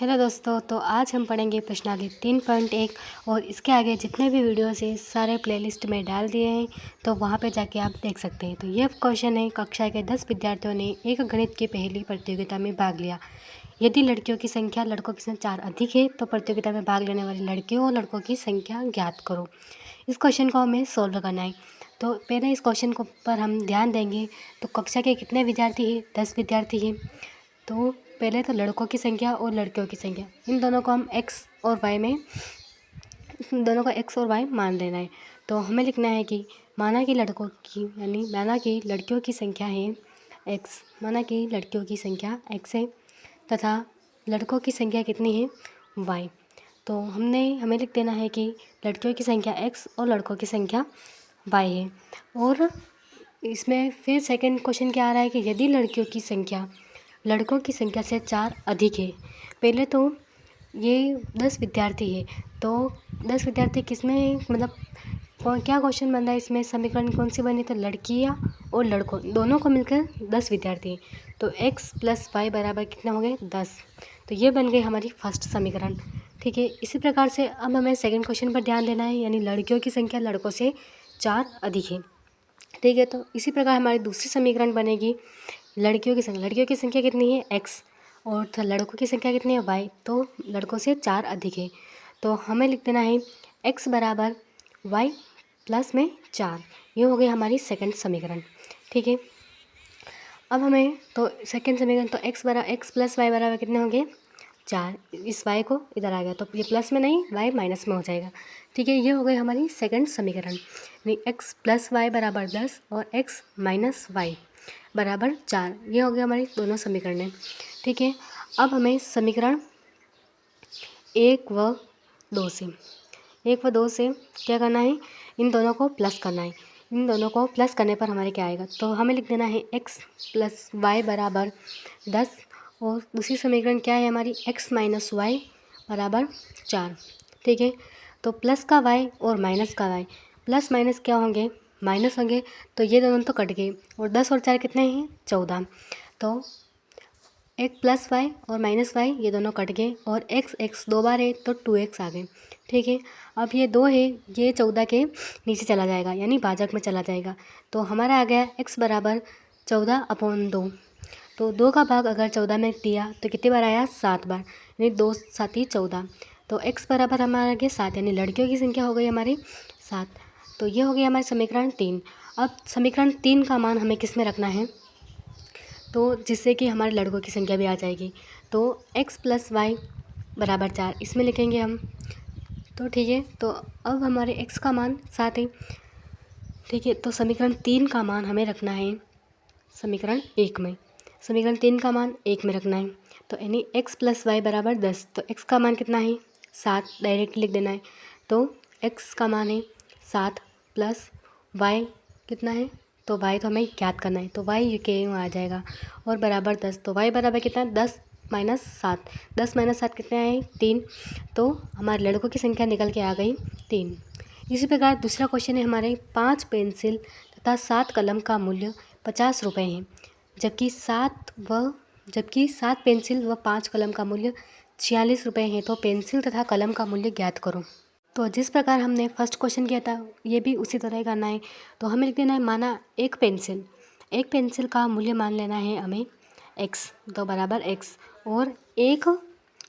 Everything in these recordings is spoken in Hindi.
हेलो दोस्तों, तो आज हम पढ़ेंगे प्रश्नावली 3.1 और इसके आगे जितने भी वीडियोस हैं सारे प्लेलिस्ट में डाल दिए हैं, तो वहाँ पे जाके आप देख सकते हैं। तो ये क्वेश्चन है, कक्षा के 10 विद्यार्थियों ने एक गणित की पहेली प्रतियोगिता में भाग लिया। यदि लड़कियों की संख्या लड़कों की संख्या 4 अधिक है तो प्रतियोगिता में भाग लेने वाली लड़कियों और लड़कों की संख्या ज्ञात करो। इस क्वेश्चन को हमें सोल्व करना है। तो पहले इस क्वेश्चन को पर हम ध्यान देंगे। तो कक्षा के कितने विद्यार्थी हैं? 10 विद्यार्थी हैं। तो पहले तो लड़कों की संख्या और लड़कियों की संख्या, इन दोनों को हम एक्स और वाई में दोनों को एक्स और वाई मान लेना है। तो हमें लिखना है कि माना कि लड़कों की माना कि लड़कियों की संख्या है एक्स, माना कि लड़कियों की संख्या एक्स है तथा लड़कों की संख्या कितनी है वाई। तो हमें लिख देना है कि लड़कियों की संख्या एक्स और लड़कों की संख्या वाई है। और इसमें फिर सेकंड क्वेश्चन क्या आ रहा है कि यदि लड़कियों की संख्या लड़कों की संख्या से 4 अधिक है। पहले तो ये 10 विद्यार्थी है, तो 10 विद्यार्थी किसमें मतलब क्या क्वेश्चन बन रहा है इसमें? समीकरण कौन सी बनी? तो लड़कियाँ और लड़कों दोनों को मिलकर 10 विद्यार्थी हैं। तो x + y बराबर कितना हो गए 10। तो ये बन गई हमारी फर्स्ट समीकरण। ठीक है, इसी प्रकार से अब हमें सेकंड क्वेश्चन पर ध्यान देना है, यानी लड़कियों की संख्या लड़कों से 4 अधिक है। ठीक है, तो इसी प्रकार हमारी दूसरी समीकरण बनेगी लड़कियों की संख्या कितनी है x और लड़कों की संख्या कितनी है y। तो लड़कों से 4 अधिक है, तो हमें लिख देना है x बराबर y प्लस में 4। ये हो गई हमारी सेकंड समीकरण। ठीक है, अब हमें तो सेकंड समीकरण तो x + y बराबर कितने होंगे 4। इस y को इधर आ गया तो ये प्लस में नहीं, y माइनस में हो जाएगा। ठीक है, ये हो गई हमारी सेकंड समीकरण, यानी x + y बराबर 10 और x - y बराबर 4। ये हो गया हमारी दोनों समीकरण। ठीक है, अब हमें समीकरण 1 व 2 से क्या करना है? इन दोनों को प्लस करना है। इन दोनों को प्लस करने पर हमारे क्या आएगा? तो हमें लिख देना है x + y बराबर 10 और दूसरी समीकरण क्या है हमारी? x - y बराबर 4। ठीक है, तो प्लस का y और माइनस का y, प्लस माइनस क्या होंगे? माइनस होंगे, तो ये दोनों तो कट गए और 10 और 4 कितने हैं? 14। तो एक प्लस y और माइनस y ये दोनों कट गए और x दो बार है तो 2x आ गए। ठीक है, अब ये 2 है, ये 14 के नीचे चला जाएगा यानी भाजक में चला जाएगा। तो हमारा आ गया x बराबर 14/2। तो 2 का भाग अगर 14 में दिया तो कितनी बार आया? 7 बार, यानी 2 × 7 = 14। तो x बराबर हमारा आ गया 7, यानी लड़कियों की संख्या हो गई हमारी 7। तो ये हो गया हमारे समीकरण 3। अब समीकरण 3 का मान हमें किस में रखना है? तो जिससे कि हमारे लड़कों की संख्या भी आ जाएगी। तो x + y बराबर 4 इसमें लिखेंगे हम। तो ठीक है, तो अब हमारे x का मान 7 है। ठीक है, तो समीकरण 3 का मान हमें रखना है समीकरण 1 में। समीकरण 3 का मान 1 में रखना है, तो यानी x + y बराबर 10। तो x का मान कितना है? 7, डायरेक्ट लिख देना है। तो x का मान है 7 प्लस y कितना है? तो y तो हमें ज्ञात करना है, तो y के यूँ आ जाएगा और बराबर 10। तो y बराबर कितना है? 10 - 7। 10 - 7 कितने आए? 3। तो हमारे लड़कों की संख्या निकल के आ गई 3। इसी प्रकार दूसरा क्वेश्चन है हमारे 5 पेंसिल तथा 7 कलम का मूल्य 50 रुपये है, जबकि 7 पेंसिल व 5 कलम का मूल्य 46 रुपये है। तो पेंसिल तथा कलम का मूल्य ज्ञात करो। तो जिस प्रकार हमने फर्स्ट क्वेश्चन किया था ये भी उसी तरह करना है। तो हमें लिख देना है, माना एक पेंसिल का मूल्य मान लेना है हमें x, तो बराबर x, और एक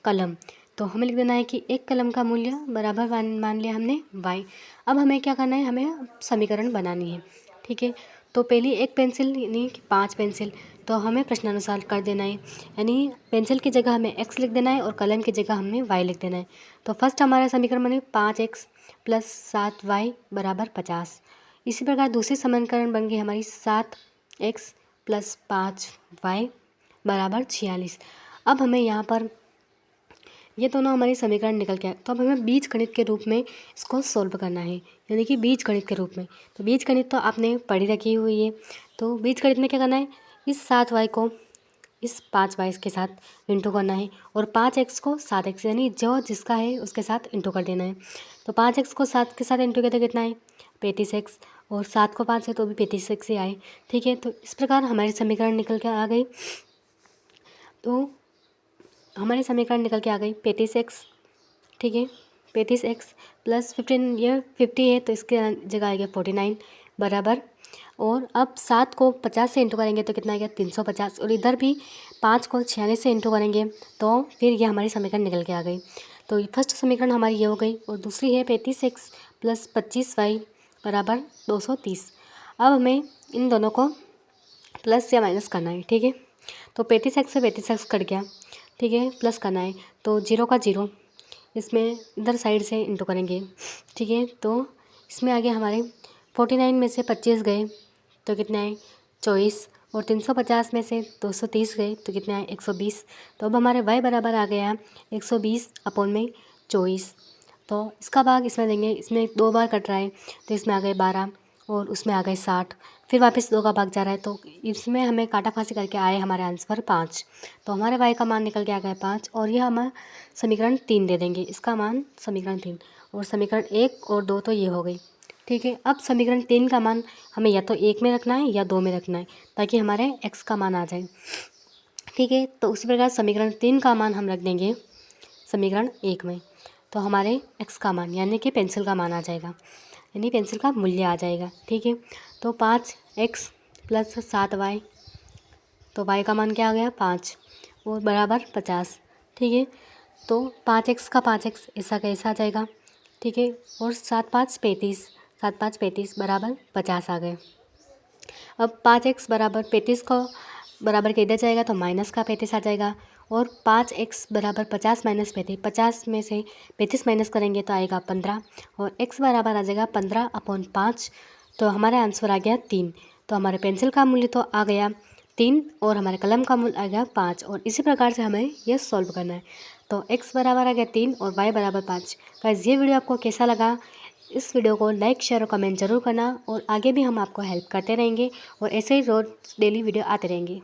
कलम, तो हमें लिख देना है कि एक कलम का मूल्य बराबर मान लिया हमने y। अब हमें क्या करना है? हमें समीकरण बनानी है। ठीक है, तो पहली एक पेंसिल यानी कि 5 पेंसिल, तो हमें प्रश्नानुसार कर देना है, यानी पेंसिल की जगह हमें x लिख देना है और कलम की जगह हमें y लिख देना है। तो फर्स्ट हमारा समीकरण बने 5x + 7y बराबर 50। इसी प्रकार दूसरी समीकरण बन गई हमारी 7x + 5y बराबर 46। अब हमें यहाँ पर ये दोनों हमारी समीकरण निकल के आए, तो अब हमें बीजगणित के रूप में इसको सॉल्व करना है, यानी कि बीजगणित के रूप में। तो बीजगणित तो आपने पढ़ी रखी हुई है। तो बीजगणित में क्या करना है? इस 7y को इस 5y के साथ इंटू करना है और 5x को 7x, यानी जो जिसका है उसके साथ इंटू कर देना है। तो 5x को 7 के साथ इंटू किया तो कितना है? 35x, और 7 को 5 है तो भी 35x ही आए। ठीक है, तो इस प्रकार हमारी समीकरण निकल के आ गई। तो हमारे समीकरण निकल के आ गई 35x, ठीक है। 35x प्लस 15, ये 50 है तो इसके जगह आएगा 49 बराबर। और अब 7 को 50 से इंटू करेंगे तो कितना आएगा 350, और इधर भी 5 को 46 से इंटू करेंगे तो फिर ये हमारी समीकरण निकल के आ गई। तो फर्स्ट समीकरण हमारी ये हो गई, और दूसरी है 35x प्लस 25y बराबर 230। अब हमें इन दोनों को प्लस या माइनस करना है, ठीक है। तो 35x से 35x कट गया, ठीक है, प्लस करना है तो 0 का 0 इसमें इधर साइड से इंटू करेंगे, ठीक है। तो इसमें आ गया हमारे 49 में से 25 गए तो कितना है 24, और 350 में से 230 गए तो कितना है 120। तो अब हमारे y बराबर आ गया 120 अपॉन में 24। तो इसका भाग इसमें देंगे, इसमें 2 बार कट रहा है तो इसमें आ गए 12 और उसमें आ गए 60, फिर वापस 2 का भाग जा रहा है तो इसमें हमें काटा फांसी करके आए हमारे आंसर 5। तो हमारे y का मान निकल के आ गया 5, और यह हमें समीकरण 3 दे देंगे, इसका मान समीकरण 3। और समीकरण 1 और 2 तो ये हो गई, ठीक है। अब समीकरण 3 का मान हमें या तो 1 में रखना है या 2 में रखना है ताकि हमारे x का मान आ जाए, ठीक है। तो उसी प्रकार समीकरण 3 का मान हम रख देंगे समीकरण 1 में, तो हमारे x का मान यानी कि पेंसिल का मान आ जाएगा, यानी पेंसिल का मूल्य आ जाएगा, ठीक है। तो 5x प्लस 7y, तो y का मान क्या आ गया 5 और बराबर 50, ठीक है। तो 5x का 5x ऐसा का ऐसा आ जाएगा, ठीक है। और 7 5 35, 7 5 35 बराबर 50 आ गए। अब 5x बराबर 35 को बराबर के इधर जाएगा तो माइनस का 35 आ जाएगा, और 5x बराबर 50 माइनस 35, 50 में से 35 माइनस करेंगे तो आएगा 15, और x बराबर आ जाएगा 15 अपॉन 5। तो हमारा आंसर आ गया 3। तो हमारे पेंसिल का मूल्य तो आ गया 3 और हमारे कलम का मूल्य आ गया 5, और इसी प्रकार से हमें यह सॉल्व करना है। तो x बराबर आ गया 3 और y बराबर 5। गाइस, ये वीडियो आपको कैसा लगा? इस वीडियो को लाइक शेयर और कमेंट जरूर करना, और आगे भी हम आपको हेल्प करते रहेंगे और ऐसे ही रोज़ डेली वीडियो आते रहेंगे।